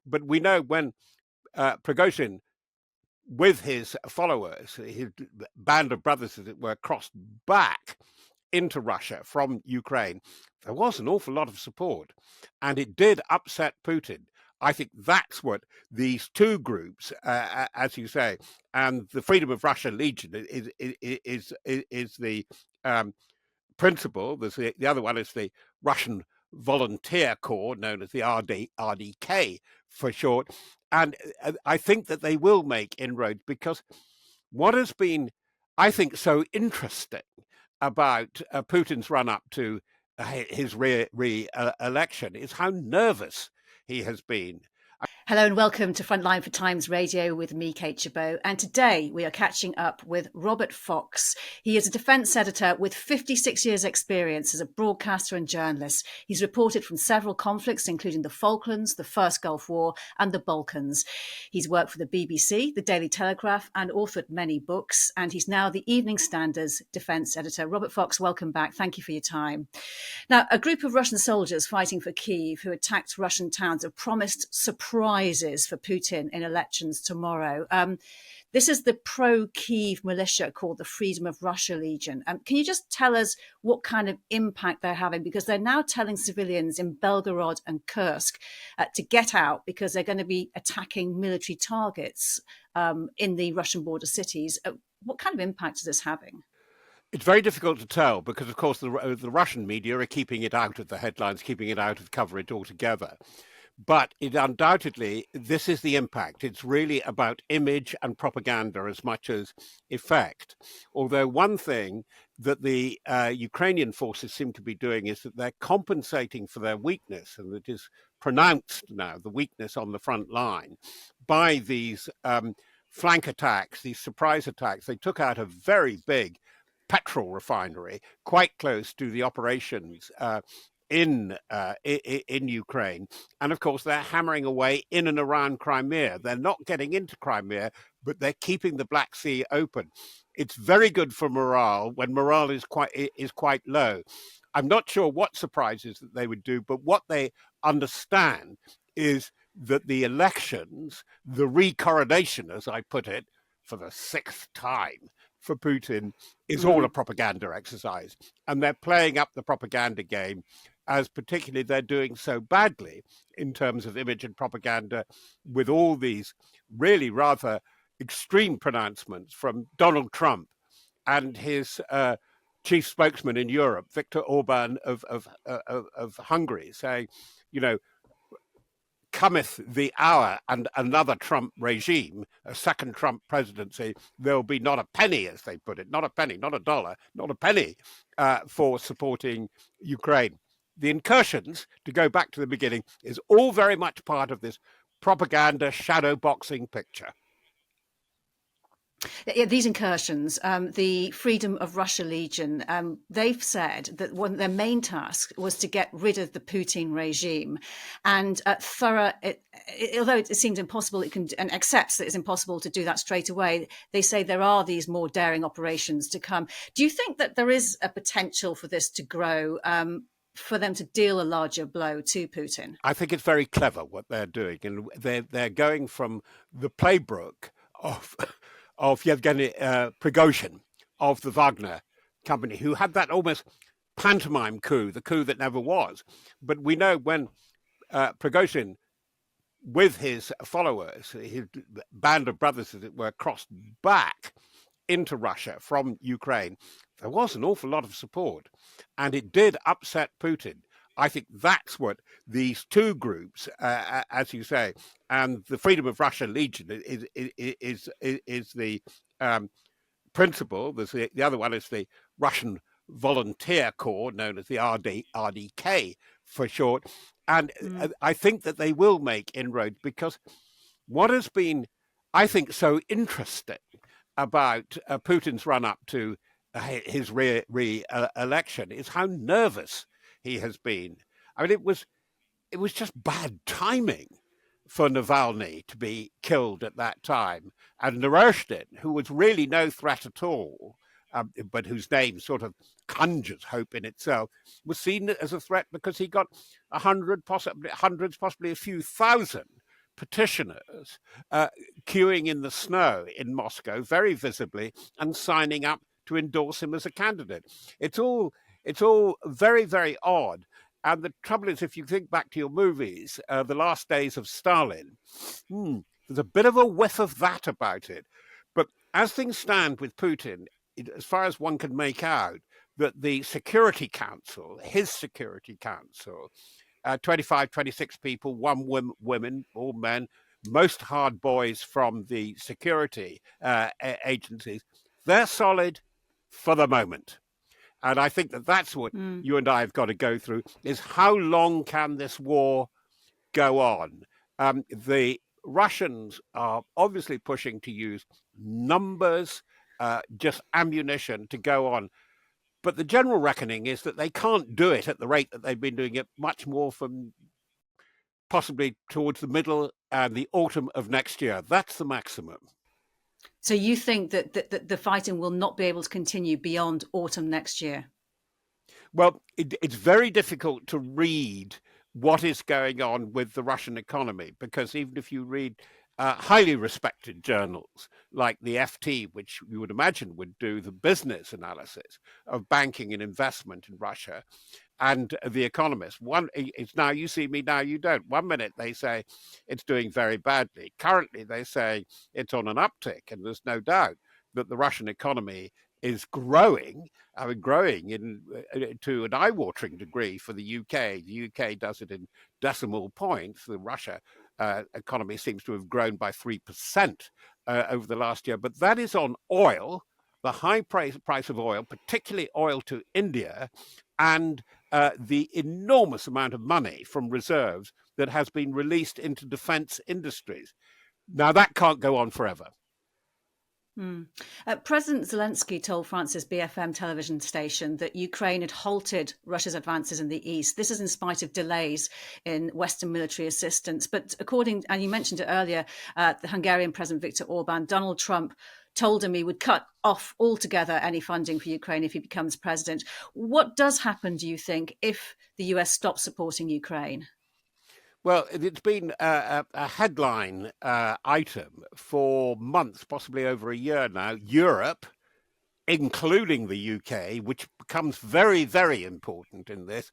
But we know when Prigozhin, with his followers, his band of brothers, as it were, crossed back into Russia from Ukraine, there was an awful lot of support, and it did upset Putin. I think that's what these two groups, as you say, and the Freedom of Russia Legion is the principle. There's the other one is the Russian Volunteer Corps, known as the RDK for short. And I think that they will make inroads, because what has been, I think, so interesting about Putin's run-up to his re-election is how nervous he has been. Hello and welcome to Frontline for TimesRadio with me, Kate Chabot. And today we are catching up with Robert Fox. He is a defence editor with 56 years' experience as a broadcaster and journalist. He's reported from several conflicts, including the Falklands, the First Gulf War and the Balkans. He's worked for the BBC, the Daily Telegraph and authored many books. And he's now the Evening Standard's defence editor. Robert Fox, welcome back. Thank you for your time. Now, a group of Russian soldiers fighting for Kyiv who attacked Russian towns have promised surprises for Putin in elections tomorrow. This is the pro-Kyiv militia called the Freedom of Russia Legion. Can you just tell us what kind of impact they're having? Because they're now telling civilians in Belgorod and Kursk to get out because they're going to be attacking military targets in the Russian border cities. What kind of impact is this having? It's very difficult to tell because, of course, the Russian media are keeping it out of the headlines, keeping it out of coverage altogether. But it undoubtedly, this is the impact. It's really about image and propaganda as much as effect. Although one thing that the Ukrainian forces seem to be doing is that they're compensating for their weakness, and it is pronounced now, the weakness on the front line, by these flank attacks, these surprise attacks. They took out a very big petrol refinery quite close to the operations in Ukraine. And of course, they're hammering away in and around Crimea. They're not getting into Crimea, but they're keeping the Black Sea open. It's very good for morale when morale is quite low. I'm not sure what surprises that they would do, but what they understand is that the elections, the recoronation, as I put it, for the sixth time for Putin, is all a propaganda exercise. And they're playing up the propaganda game, as particularly they're doing so badly in terms of image and propaganda with all these really rather extreme pronouncements from Donald Trump and his chief spokesman in Europe, Viktor Orban of Hungary, saying, you know, cometh the hour and another Trump regime, a second Trump presidency, there'll be not a penny, as they put it, not a penny, not a dollar, not a penny for supporting Ukraine. The incursions, to go back to the beginning, is all very much part of this propaganda shadow boxing picture. These incursions, the Freedom of Russia Legion, they've said that one of their main tasks was to get rid of the Putin regime, and although it seems impossible, and accepts that it's impossible to do that straight away. They say there are these more daring operations to come. Do you think that there is a potential for this to grow? For them to deal a larger blow to Putin? I think it's very clever what they're doing, and they're going from the playbook of Yevgeny Prigozhin of the Wagner company, who had that almost pantomime coup, the coup that never was. But we know when Prigozhin, with his followers, his band of brothers, as it were, crossed back into Russia from Ukraine, there was an awful lot of support, and it did upset Putin. I think that's what these two groups, as you say, and the Freedom of Russia Legion is the principle. There's the other one is the Russian Volunteer Corps, known as the RDK for short. And I think that they will make inroads, because what has been, I think, so interesting about Putin's run-up to his re-election is how nervous he has been. I mean, it was just bad timing for Navalny to be killed at that time, and Naryshkin, who was really no threat at all, but whose name sort of conjures hope in itself, was seen as a threat because he got 100, possibly hundreds, possibly a few thousand petitioners queuing in the snow in Moscow very visibly and signing up to endorse him as a candidate. It's all very, very odd. And the trouble is, if you think back to your movies, The Last Days of Stalin, there's a bit of a whiff of that about it. But as things stand with Putin, as far as one can make out, that the Security Council, his Security Council, 25, 26 people, one women, all men, most hard boys from the security agencies, they're solid for the moment. And I think that that's what you and I have got to go through, is how long can this war go on? The Russians are obviously pushing to use numbers, just ammunition to go on. But the general reckoning is that they can't do it at the rate that they've been doing it, much more from possibly towards the middle and the autumn of next year. That's the maximum. So you think that the fighting will not be able to continue beyond autumn next year? Well, it's very difficult to read what is going on with the Russian economy, because even if you read highly respected journals like the FT, which you would imagine would do the business analysis of banking and investment in Russia, and The Economist, it's now you see me, now you don't. 1 minute they say it's doing very badly. Currently they say it's on an uptick, and there's no doubt that the Russian economy is growing. I mean, growing to an eye-watering degree for the UK. The UK does it in decimal points. The Russia economy seems to have grown by 3% over the last year, but that is on oil, the high price of oil, particularly oil to India, and the enormous amount of money from reserves that has been released into defense industries. Now, that can't go on forever. President Zelensky told France's BFM television station that Ukraine had halted Russia's advances in the east. This is in spite of delays in Western military assistance. But and you mentioned it earlier, the Hungarian President Viktor Orban, Donald Trump told him he would cut off altogether any funding for Ukraine if he becomes president. What does happen, do you think, if the US stops supporting Ukraine? Well, it's been a headline item for months, possibly over a year now. Europe, including the UK, which becomes very, very important in this,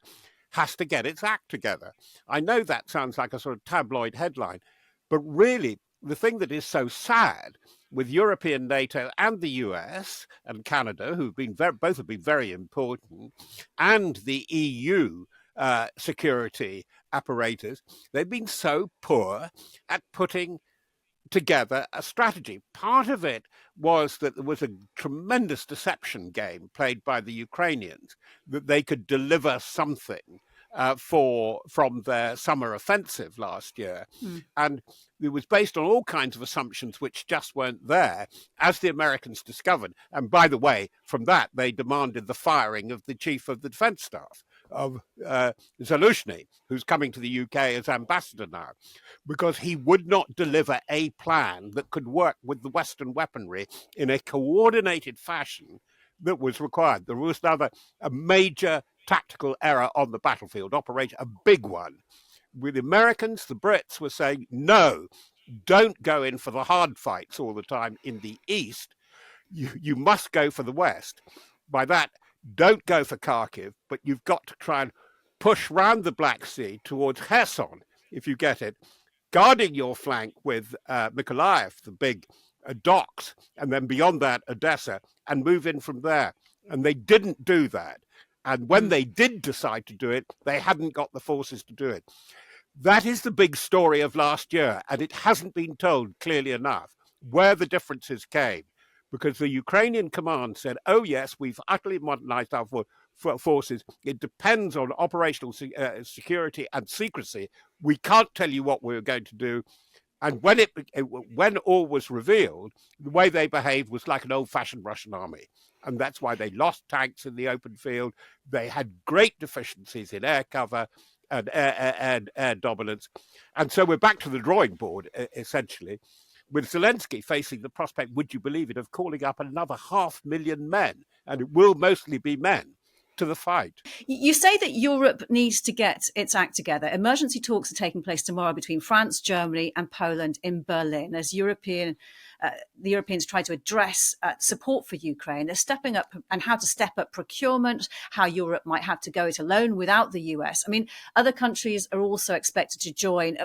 has to get its act together. I know that sounds like a sort of tabloid headline, but really the thing that is so sad with European NATO and the US and Canada, who've been both have been very important, and the EU security apparatus, they've been so poor at putting together a strategy. Part of it was that there was a tremendous deception game played by the Ukrainians, that they could deliver something from their summer offensive last year. And it was based on all kinds of assumptions which just weren't there, as the Americans discovered. And by the way, from that, they demanded the firing of the chief of the defense staff, of Zaluzhny, who's coming to the UK as ambassador now, because he would not deliver a plan that could work with the Western weaponry in a coordinated fashion that was required. There was a major tactical error on the battlefield, operation, a big one. With the Americans, the Brits were saying, no, don't go in for the hard fights all the time in the East. You must go for the West. By that, don't go for Kharkiv, but you've got to try and push round the Black Sea towards Kherson, if you get it, guarding your flank with Mykolaiv, the big docks, and then beyond that, Odessa, and move in from there. And they didn't do that. And when they did decide to do it, they hadn't got the forces to do it. That is the big story of last year, and it hasn't been told clearly enough where the differences came. Because the Ukrainian command said, oh, yes, we've utterly modernized our forces. It depends on operational security and secrecy. We can't tell you what we're going to do. And when all was revealed, the way they behaved was like an old-fashioned Russian army. And that's why they lost tanks in the open field. They had great deficiencies in air cover and air dominance. And so we're back to the drawing board, essentially, with Zelensky facing the prospect, would you believe it, of calling up another 500,000 men, and it will mostly be men, to the fight. You say that Europe needs to get its act together. Emergency talks are taking place tomorrow between France, Germany, and Poland in Berlin as the Europeans try to address support for Ukraine. They're stepping up and how to step up procurement, how Europe might have to go it alone without the US. I mean, other countries are also expected to join.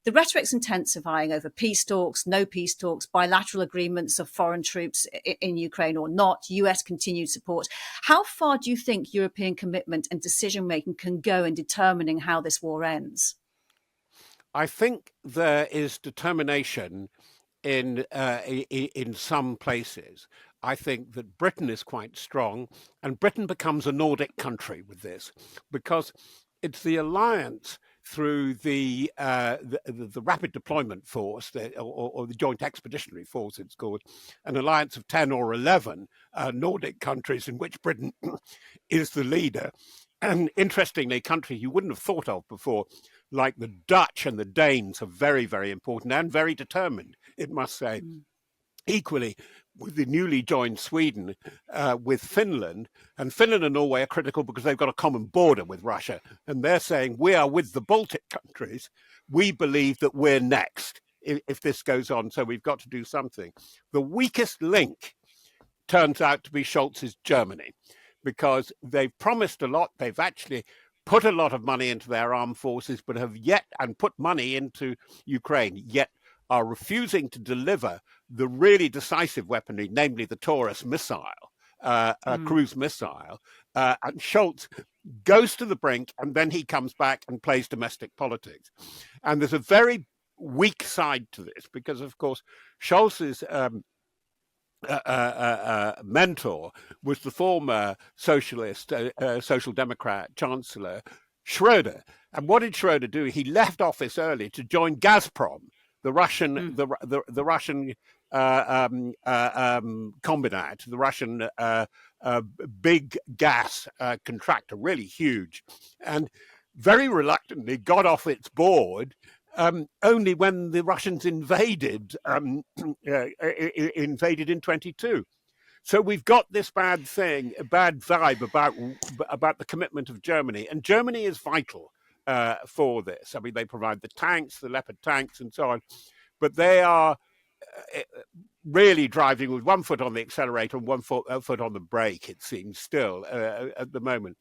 The rhetoric's intensifying over peace talks, no peace talks, bilateral agreements of foreign troops in Ukraine or not, US continued support. How far do you think European commitment and decision-making can go in determining how this war ends? I think there is determination in some places. I think that Britain is quite strong, and Britain becomes a Nordic country with this, because it's the alliance through the Rapid Deployment Force, or the Joint Expeditionary Force, it's called, an alliance of 10 or 11 Nordic countries in which Britain is the leader. And interestingly, countries you wouldn't have thought of before, like the Dutch and the Danes, are very, very important and very determined, it must say. Equally, with the newly joined Sweden, with Finland, and Finland and Norway are critical because they've got a common border with Russia, and they're saying, we are with the Baltic countries. We believe that we're next if this goes on, so we've got to do something. The weakest link turns out to be Scholz's Germany, because they've promised a lot. They've actually put a lot of money into their armed forces, but have yet, and put money into Ukraine, yet are refusing to deliver the really decisive weaponry, namely the Taurus missile, cruise missile. And Scholz goes to the brink, and then he comes back and plays domestic politics. And there's a very weak side to this, because, of course, Scholz's mentor was the former socialist, social democrat chancellor Schroeder. And what did Schroeder do? He left office early to join Gazprom, the Russian, the Russian combinat, the Russian big gas contractor, really huge, and very reluctantly got off its board. Only when the Russians invaded in 22. So we've got this bad vibe about the commitment of Germany, and Germany is vital for this. I mean, they provide the tanks, the Leopard tanks, and so on, but they are really driving with one foot on the accelerator and one foot on the brake, it seems, still at the moment.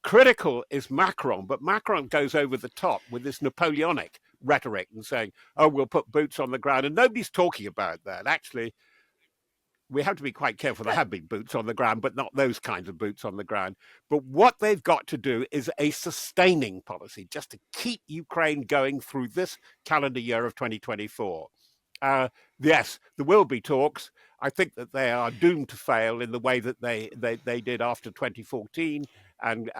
Critical is Macron, but Macron goes over the top with this Napoleonic rhetoric and saying, oh, we'll put boots on the ground. And nobody's talking about that. Actually, we have to be quite careful. There have been boots on the ground, but not those kinds of boots on the ground. But what they've got to do is a sustaining policy, just to keep Ukraine going through this calendar year of 2024. Yes, there will be talks. I think that they are doomed to fail in the way that they did after 2014 and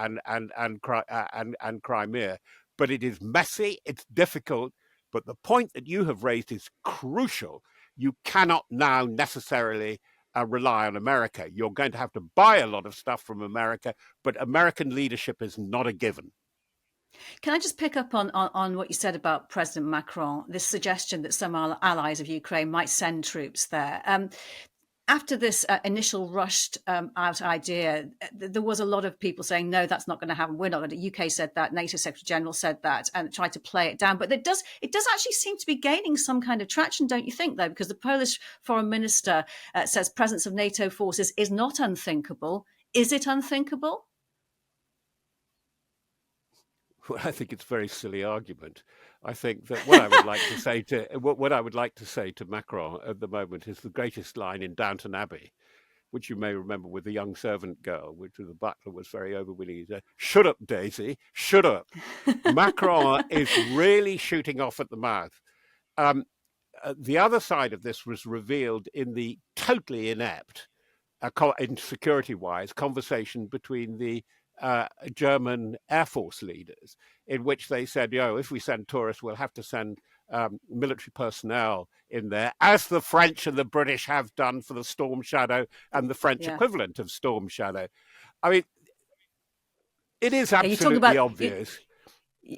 Crimea. But it is messy, it's difficult. But the point that you have raised is crucial. You cannot now necessarily rely on America. You're going to have to buy a lot of stuff from America, but American leadership is not a given. Can I just pick up on what you said about President Macron, this suggestion that some allies of Ukraine might send troops there? After this initial rushed out idea, there was a lot of people saying, no, that's not going to happen. We're not going to. UK said that, NATO Secretary General said that, and tried to play it down. But it does actually seem to be gaining some kind of traction, don't you think, though? Because the Polish foreign minister says presence of NATO forces is not unthinkable. Is it unthinkable? Well, I think it's a very silly argument. I think that what I would like to say to Macron at the moment is the greatest line in Downton Abbey, which you may remember with the young servant girl, which the butler was very overwilling. He said, "Shut up, Daisy, shut up." Macron is really shooting off at the mouth. The other side of this was revealed in the totally inept, in security-wise, conversation between the German Air Force leaders, in which they said, if we send tourists, we'll have to send military personnel in there, as the French and the British have done for the Storm Shadow and the French equivalent of Storm Shadow. I mean, it is absolutely obvious.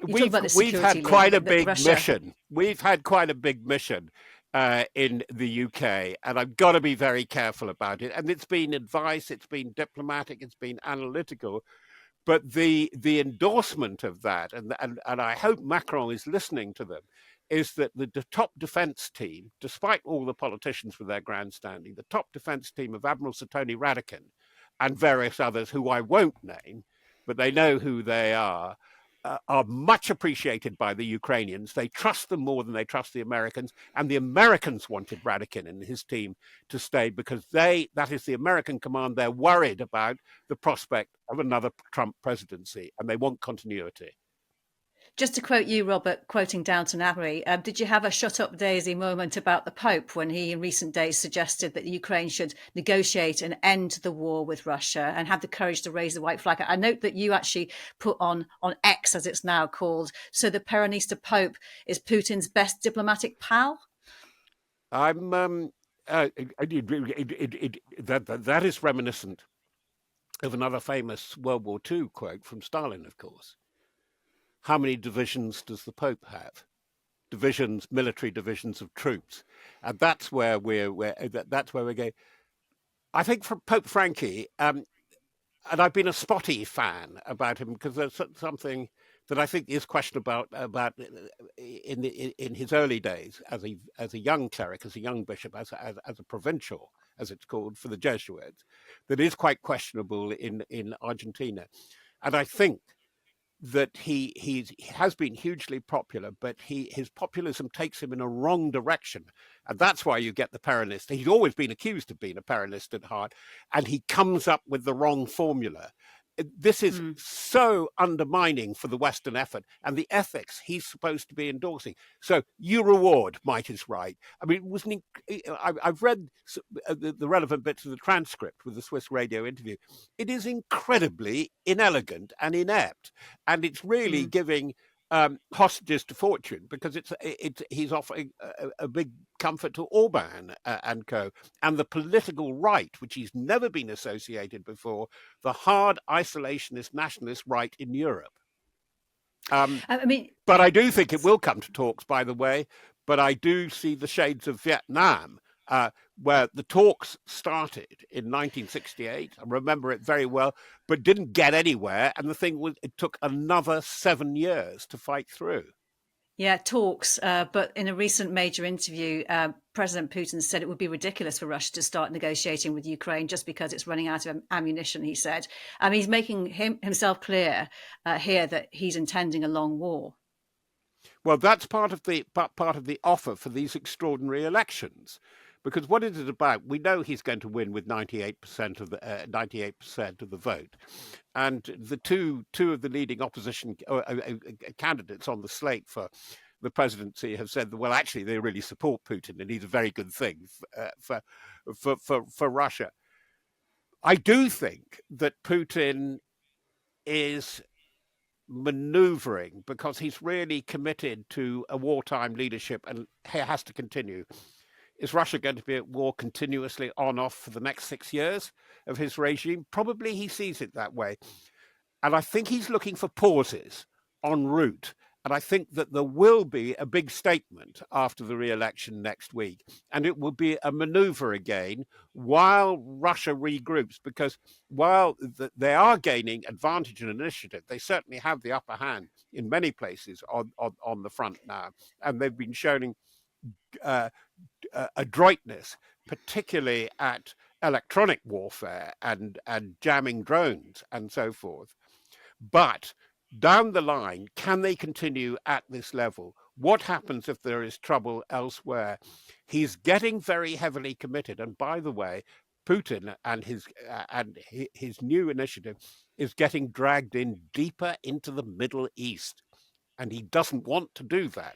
We've had quite a big mission. We've had quite a big mission. in the UK, and I've got to be very careful about it. And it's been advice, it's been diplomatic, it's been analytical, but the endorsement of that, and I hope Macron is listening to them, is that the top defence team, despite all the politicians with their grandstanding, the top defence team of Admiral Sir Tony Radakin and various others who I won't name, but they know who they are much appreciated by the Ukrainians. They trust them more than they trust the Americans, and the Americans wanted Radakin and his team to stay because that is the American command. They're worried about the prospect of another Trump presidency, and they want continuity. Just to quote you, Robert, quoting Downton Abbey, did you have a shut-up Daisy moment about the Pope when he, in recent days, suggested that Ukraine should negotiate and end the war with Russia and have the courage to raise the white flag? I note that you actually put on X, as it's now called, so the Peronista Pope is Putin's best diplomatic pal? That is reminiscent of another famous World War II quote from Stalin, of course. How many divisions does the Pope have? Divisions, military divisions of troops, and that's where we're going. I think for Pope Frankie, and I've been a spotty fan about him because there's something that I think is questionable about in his early days as a young cleric, as a young bishop, as a provincial, as it's called, for the Jesuits, that is quite questionable in Argentina, and I think that he has been hugely popular, but his populism takes him in a wrong direction. And that's why you get the Peronist. He's always been accused of being a Peronist at heart, and he comes up with the wrong formula. This is so undermining for the Western effort and the ethics he's supposed to be endorsing. So you reward might is right. I mean, I've read the relevant bits of the transcript with the Swiss radio interview. It is incredibly inelegant and inept, and it's really giving hostages to fortune because he's offering a big comfort to Orban and co, and the political right, which he's never been associated before, the hard isolationist nationalist right in Europe. But I do think it will come to talks, by the way, but I do see the shades of Vietnam, where the talks started in 1968. I remember it very well, but didn't get anywhere. And the thing was, it took another 7 years to fight through. Yeah, talks. But in a recent major interview, President Putin said it would be ridiculous for Russia to start negotiating with Ukraine just because it's running out of ammunition, he said. He's making himself clear here that he's intending a long war. Well, that's part of the offer for these extraordinary elections. Because what is it about? We know he's going to win with 98% of the vote, and the two of the leading opposition candidates on the slate for the presidency have said that, well, actually, they really support Putin, and he's a very good thing for Russia. I do think that Putin is maneuvering because he's really committed to a wartime leadership, and he has to continue. Is Russia going to be at war continuously on off for the next 6 years of his regime? Probably he sees it that way. And I think he's looking for pauses en route. And I think that there will be a big statement after the re-election next week. And it will be a maneuver again while Russia regroups, because while they are gaining advantage and initiative, they certainly have the upper hand in many places on the front now. And they've been showing adroitness, particularly at electronic warfare and jamming drones and so forth. But down the line, can they continue at this level? What happens if there is trouble elsewhere? He's getting very heavily committed. And by the way, Putin and his new initiative is getting dragged in deeper into the Middle East. And he doesn't want to do that.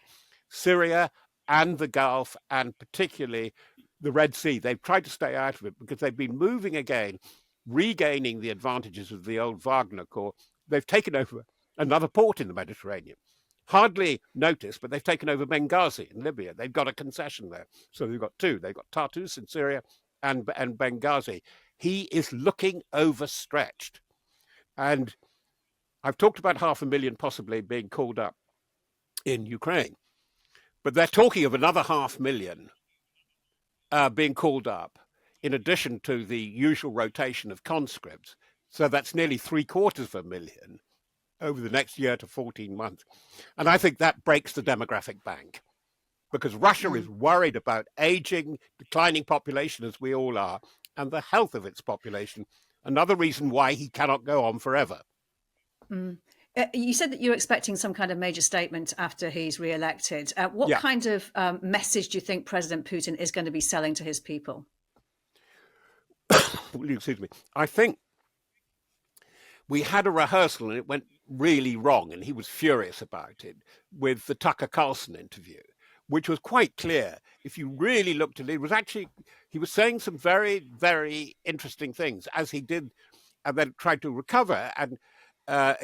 Syria and the Gulf, and particularly the Red Sea, they've tried to stay out of it because they've been moving again, regaining the advantages of the old Wagner Corps. They've taken over another port in the Mediterranean. Hardly noticed, but they've taken over Benghazi in Libya. They've got a concession there. So they've got two. They've got Tartus in Syria and Benghazi. He is looking overstretched. And I've talked about 500,000 possibly being called up in Ukraine. But they're talking of another 500,000 being called up, in addition to the usual rotation of conscripts. So that's nearly 750,000 over the next year to 14 months. And I think that breaks the demographic bank, because Russia is worried about aging, declining population, as we all are, and the health of its population. Another reason why he cannot go on forever. You said that you're expecting some kind of major statement after he's re-elected. What Yeah. kind of message do you think President Putin is going to be selling to his people? Excuse me. I think we had a rehearsal and it went really wrong, and he was furious about it, with the Tucker Carlson interview, which was quite clear. If you really looked at it, he was saying some very, very interesting things, as he did, and then tried to recover and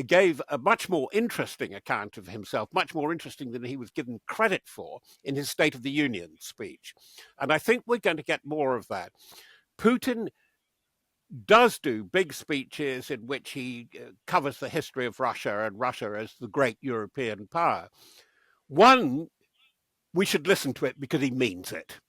gave a much more interesting account of himself, much more interesting than he was given credit for in his State of the Union speech. And I think we're going to get more of that. Putin does do big speeches in which he covers the history of Russia and Russia as the great European power. One, we should listen to it because he means it.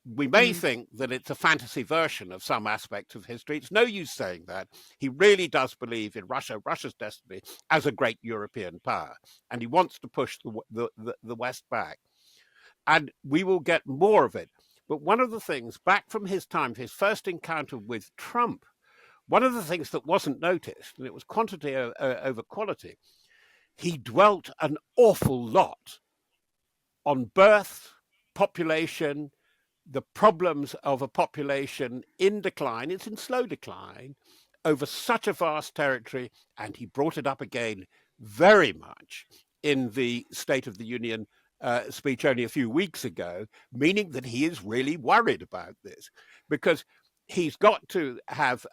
We may think that it's a fantasy version of some aspects of history. It's no use saying that. He really does believe in Russia's destiny as a great European power, and he wants to push the West back. And we will get more of it. But one of the things, back from his time, his first encounter with Trump, one of the things that wasn't noticed, and it was quantity over quality, he dwelt an awful lot on birth, population, the problems of a population in decline. It's in slow decline over such a vast territory, and he brought it up again very much in the State of the Union speech only a few weeks ago, meaning that he is really worried about this, because he's got to have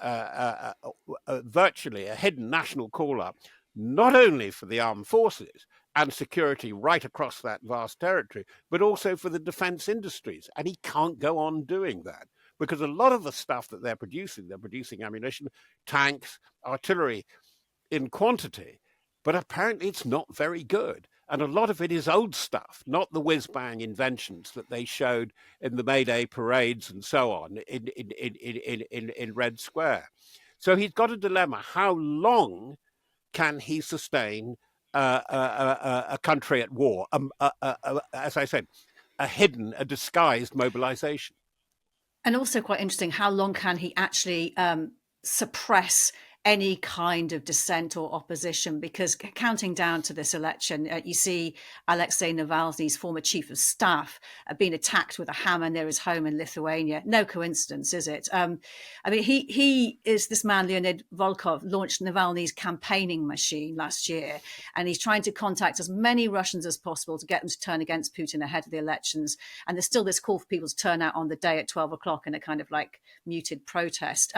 virtually a hidden national call-up, not only for the armed forces and security right across that vast territory, but also for the defense industries. And he can't go on doing that, because a lot of the stuff that they're producing ammunition, tanks, artillery in quantity, but apparently it's not very good. And a lot of it is old stuff, not the whiz-bang inventions that they showed in the May Day parades and so on in Red Square. So he's got a dilemma. How long can he sustain a country at war? As I said, a disguised mobilization. And also quite interesting, how long can he actually suppress any kind of dissent or opposition? Because counting down to this election, you see Alexei Navalny's former chief of staff being attacked with a hammer near his home in Lithuania. No coincidence, is it? I mean, he is, this man, Leonid Volkov, launched Navalny's campaigning machine last year, and he's trying to contact as many Russians as possible to get them to turn against Putin ahead of the elections. And there's still this call for people to turn out on the day at 12 o'clock in a kind of like muted protest.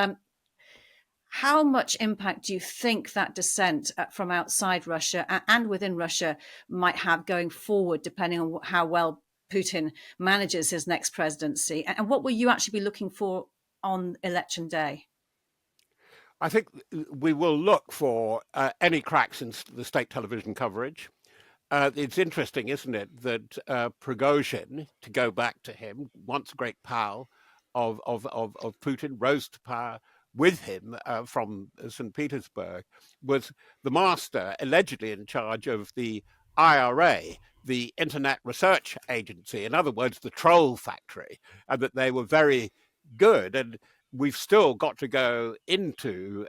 How much impact do you think that dissent from outside Russia and within Russia might have going forward, depending on how well Putin manages his next presidency? And what will you actually be looking for on election day? I think we will look for any cracks in the state television coverage. It's interesting, isn't it, that Prigozhin, to go back to him, once a great pal of Putin, rose to power with him from St. Petersburg, was the master allegedly in charge of the IRA, the Internet Research Agency, in other words, the troll factory, and that they were very good. And we've still got to go into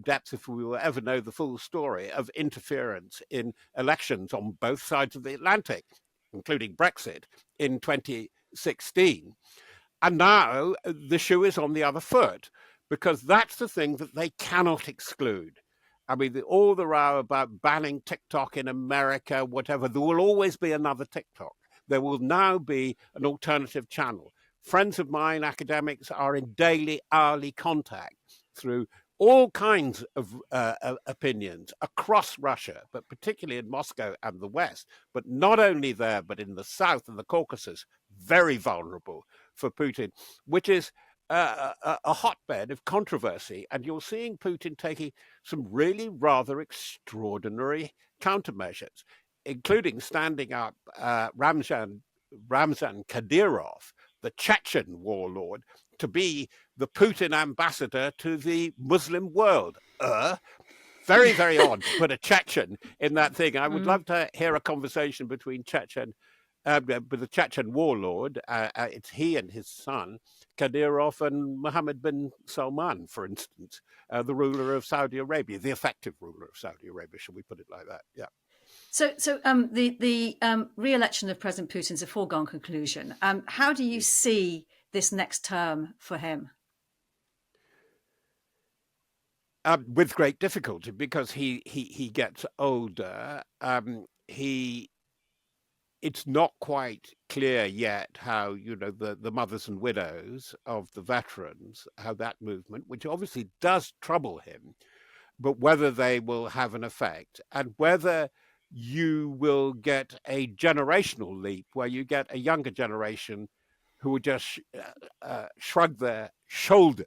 depth, if we will ever know the full story, of interference in elections on both sides of the Atlantic, including Brexit in 2016. And now the shoe is on the other foot, because that's the thing that they cannot exclude. I mean, all the row about banning TikTok in America, whatever, there will always be another TikTok. There will now be an alternative channel. Friends of mine, academics, are in daily, hourly contact through all kinds of opinions across Russia, but particularly in Moscow and the West, but not only there, but in the South and the Caucasus, very vulnerable for Putin, which is a hotbed of controversy. And you're seeing Putin taking some really rather extraordinary countermeasures, including standing up Ramzan Kadyrov, the Chechen warlord, to be the Putin ambassador to the Muslim world. Very, very odd to put a Chechen in that thing. I would love to hear a conversation between with the Chechen warlord. It's he and his son, Kadyrov, and Mohammed bin Salman, for instance, the ruler of Saudi Arabia, the effective ruler of Saudi Arabia, shall we put it like that? Yeah. So the re-election of President Putin is a foregone conclusion. How do you see this next term for him? With great difficulty, because he gets older. It's not quite clear yet how, the mothers and widows of the veterans, how that movement, which obviously does trouble him, but whether they will have an effect, and whether you will get a generational leap where you get a younger generation who will just shrug their shoulders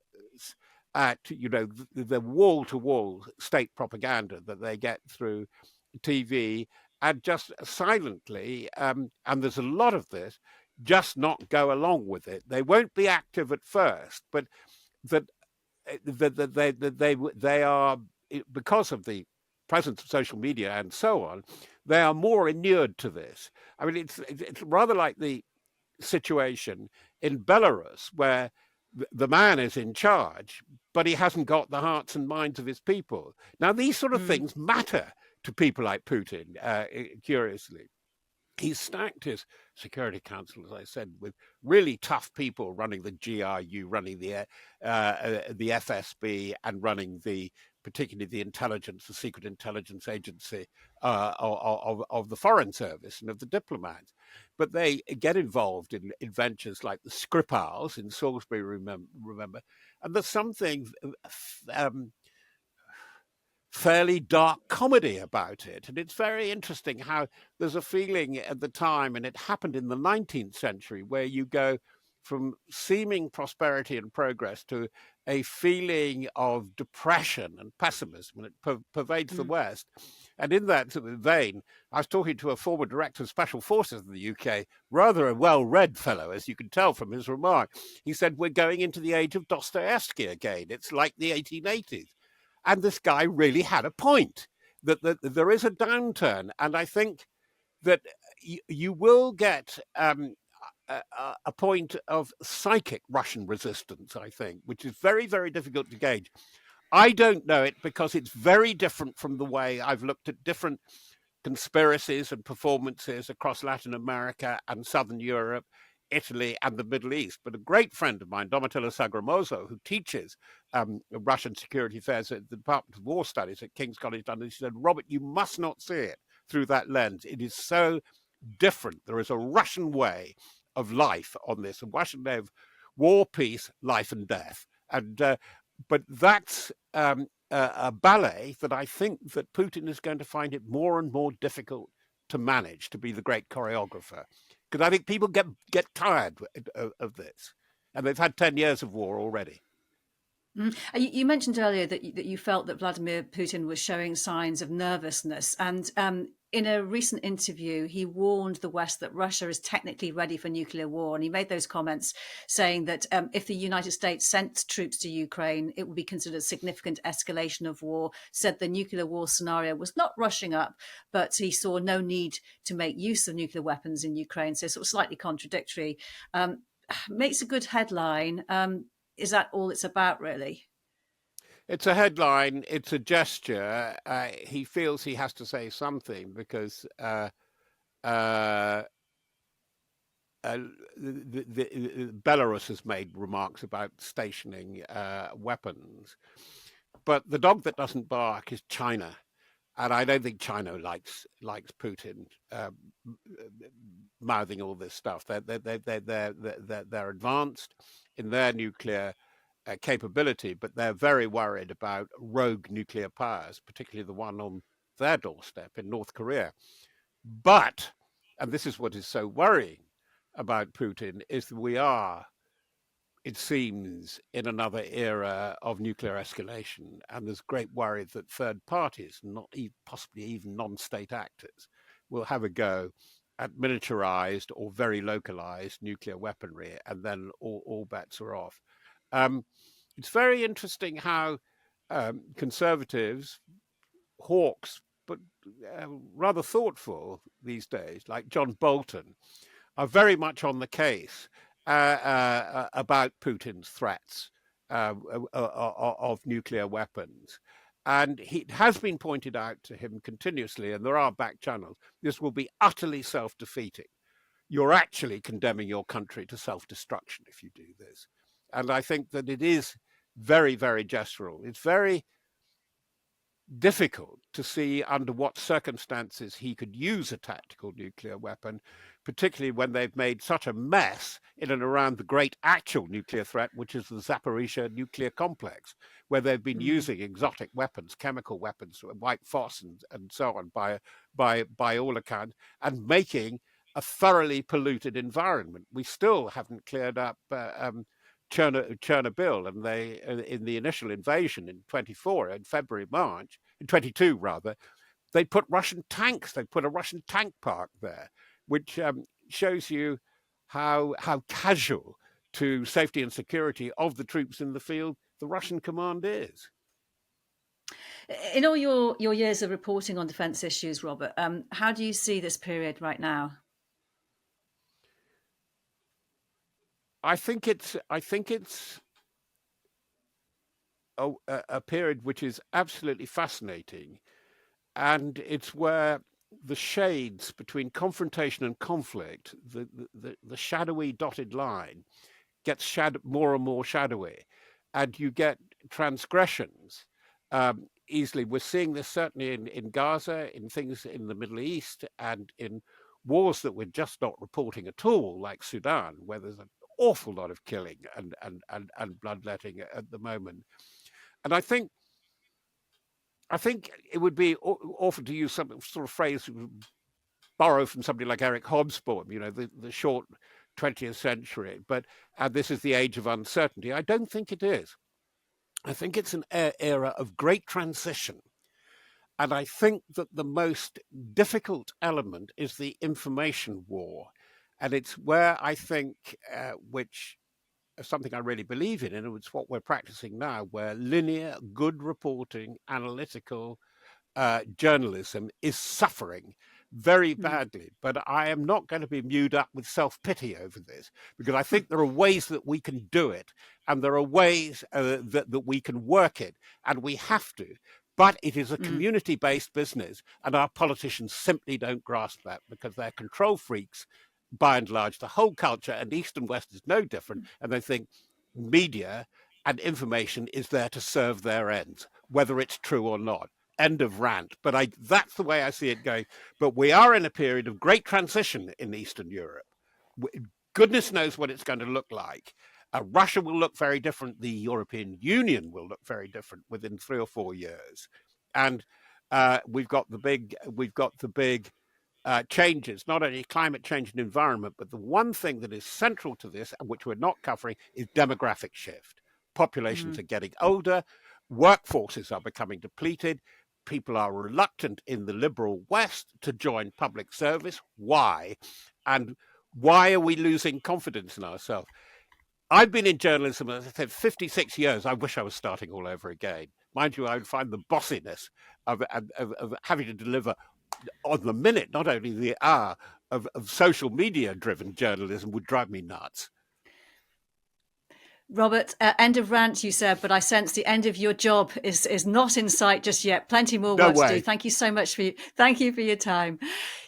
at the wall-to-wall state propaganda that they get through TV, and just silently, and there's a lot of this, just not go along with it. They won't be active at first, but that they are, because of the presence of social media and so on, they are more inured to this. I mean, it's rather like the situation in Belarus, where the man is in charge, but he hasn't got the hearts and minds of his people. Now, these sort of things matter to people like Putin, curiously. He's stacked his Security Council, as I said, with really tough people running the GRU, running the FSB, and running particularly the intelligence, the secret intelligence agency of the Foreign Service and of the diplomats. But they get involved in ventures like the Skripals in Salisbury, remember, and there's something fairly dark comedy about it. And it's very interesting how there's a feeling at the time, and it happened in the 19th century, where you go from seeming prosperity and progress to a feeling of depression and pessimism, and it pervades the West. And in that vein, I was talking to a former director of Special Forces in the UK, rather a well-read fellow, as you can tell from his remark. He said, we're going into the age of Dostoevsky again. It's like the 1880s. And this guy really had a point, that there is a downturn. And I think that you will get a point of psychic Russian resistance, I think, which is very, very difficult to gauge. I don't know it because it's very different from the way I've looked at different conspiracies and performances across Latin America and Southern Europe, Italy, and the Middle East. But a great friend of mine, Domitilla Sagramoso, who teaches Russian security affairs at the Department of War Studies at King's College London, she said, Robert, you must not see it through that lens. It is so different. There is a Russian way of life on this, a Russian way of war, peace, life and death. And but that's a ballet that I think that Putin is going to find it more and more difficult to manage, to be the great choreographer. Because I think people get tired of this. And they've had 10 years of war already. You mentioned earlier that you felt that Vladimir Putin was showing signs of nervousness. And in a recent interview, he warned the West that Russia is technically ready for nuclear war. And he made those comments saying that if the United States sent troops to Ukraine, it would be considered a significant escalation of war, said the nuclear war scenario was not rushing up, but he saw no need to make use of nuclear weapons in Ukraine. So sort of slightly contradictory. Makes a good headline. Is that all it's about, really? It's a headline. It's a gesture. He feels he has to say something because Belarus has made remarks about stationing weapons. But the dog that doesn't bark is China. And I don't think China likes Putin mouthing all this stuff. They're advanced in their nuclear capability, but they're very worried about rogue nuclear powers, particularly the one on their doorstep in North Korea. But, and this is what is so worrying about Putin, is that we are, it seems, in another era of nuclear escalation, and there's great worry that third parties, not possibly even non-state actors, will have a go at militarized or very localized nuclear weaponry, and then all bets are off. It's very interesting how conservatives, hawks, but rather thoughtful these days, like John Bolton, are very much on the case about Putin's threats of nuclear weapons. And it has been pointed out to him continuously, and there are back channels, this will be utterly self-defeating. You're actually condemning your country to self-destruction if you do this. And I think that it is very, very gestural. It's very difficult to see under what circumstances he could use a tactical nuclear weapon, particularly when they've made such a mess in and around the great actual nuclear threat, which is the Zaporizhia nuclear complex, where they've been using exotic weapons, chemical weapons, white phos and so on, by all accounts, and making a thoroughly polluted environment. We still haven't cleared up Chernobyl, and they, in the initial invasion in 24, in February, March, in 22 rather, they put Russian tanks. They put a Russian tank park there, which shows you how casual to safety and security of the troops in the field the Russian command is. In all your years of reporting on defence issues, Robert, how do you see this period right now? I think it's a period which is absolutely fascinating, and it's where the shades between confrontation and conflict, the shadowy dotted line, gets more and more shadowy, and you get transgressions easily. We're seeing this certainly in Gaza, in things in the Middle East, and in wars that we're just not reporting at all, like Sudan, where there's an awful lot of killing and bloodletting at the moment. And I think it would be awful to use some sort of phrase borrow from somebody like Eric Hobsbawm, the short 20th century, but this is the age of uncertainty. I don't think it is. I think it's an era of great transition. And I think that the most difficult element is the information war. And it's where I think, which is something I really believe in, and it's what we're practicing now, where linear, good reporting, analytical journalism is suffering very badly. But I am not going to be mewed up with self-pity over this, because I think there are ways that we can do it, and there are ways that we can work it, and we have to. But it is a community-based business, and our politicians simply don't grasp that, because they're control freaks, by and large. The whole culture, and East and West is no different, and they think media and information is there to serve their ends, whether it's true or not. End of rant. But that's the way I see it going. But we are in a period of great transition in Eastern Europe. Goodness knows what it's going to look like. Russia will look very different. The European Union will look very different within 3 or 4 years. And we've got the big changes, not only climate change and environment, but the one thing that is central to this, and which we're not covering, is demographic shift. Populations are getting older, workforces are becoming depleted, people are reluctant in the liberal West to join public service. Why? And why are we losing confidence in ourselves? I've been in journalism, as I said, 56 years. I wish I was starting all over again. Mind you, I would find the bossiness of having to deliver on the minute, not only the hour, of social media-driven journalism would drive me nuts. Robert, end of rant, you said, but I sense the end of your job is not in sight just yet. Plenty more work to do. Thank you so much thank you for your time.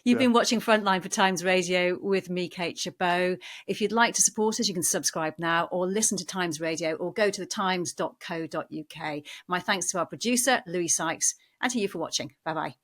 You've been watching Frontline for Times Radio with me, Kate Chabot. If you'd like to support us, you can subscribe now or listen to Times Radio or go to thetimes.co.uk. My thanks to our producer, Louis Sykes, and to you for watching. Bye-bye.